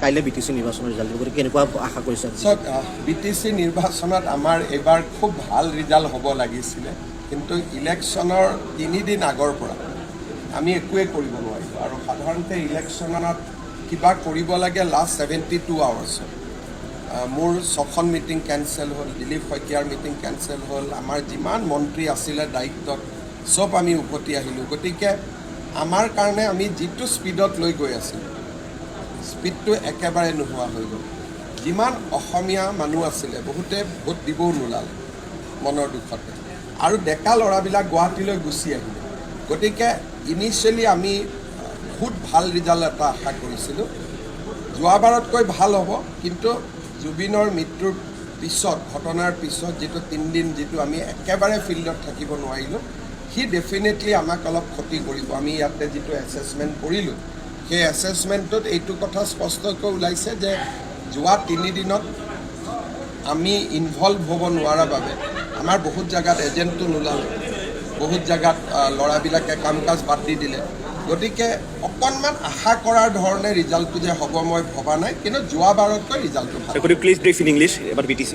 কাইলৈ BTC নিৰ্বাচনৰ result দিব কেনেকুৱা আশা কৰিছে? BTC নিৰ্বাচনত আমাৰ এইবাৰ খুব ভাল ৰিজাল্ট হ'ব লাগিছিলে, কিন্তু ইলেকশ্যনৰ 3 দিন আগৰ পৰা আমি একোৱে কৰিব নোৱাৰিলোঁ। আৰু সাধাৰণতে ইলেকশ্যনত কিবা কৰিব লাগে লাষ্ট 72 আৱাৰ্ছত। মোৰ 6খন মিটিং কেঞ্চেল হ'ল, দিলীপ শইকীয়াৰ মিটিং কেঞ্চেল হ'ল, আমাৰ যিমান মন্ত্ৰী আছিলে দায়িত্বত চব আমি উভতি আহিলোঁ। গতিকে আমাৰ কাৰণে আমি যিটো স্পীডত লৈ গৈ আছিলোঁ, স্পীডটো একেবাৰে নোহোৱা হৈ গ'ল। যিমান অসমীয়া মানুহ আছিলে বহুতে ভোট দিবও নোলালে মনৰ দুখতে, আৰু ডেকা ল'ৰাবিলাক গুৱাহাটীলৈ গুচি আহিলে। গতিকে ইনিচিয়েলি আমি বহুত ভাল ৰিজাল্ট এটা আশা কৰিছিলোঁ, যোৱাবাৰতকৈ ভাল হ'ব। কিন্তু জুবিনৰ মৃত্যুৰ পিছত, ঘটনাৰ পিছত যিটো 3 দিন যিটো আমি একেবাৰে ফিল্ডত থাকিব নোৱাৰিলোঁ, সি ডেফিনেটলি আমাক অলপ ক্ষতি কৰিব। আমি ইয়াতে যিটো এছেছমেণ্ট কৰিলোঁ, সেই এছেছমেণ্টটোত এইটো কথা স্পষ্টকৈ ওলাইছে যে যোৱা 3 দিনত আমি ইনভলভ হ'ব নোৱাৰাৰ বাবে আমাৰ বহুত জেগাত এজেণ্টটো নোলালে, বহুত জেগাত ল'ৰাবিলাকে কাম কাজ বাদ দি দিলে। গতিকে অকণমান আশা কৰাৰ ধৰণে ৰিজাল্টটো যে হ'ব মই ভবা নাই, কিন্তু যোৱাবাৰতকৈ ৰিজাল্টটো ভাল। Could you please brief in English about BTC?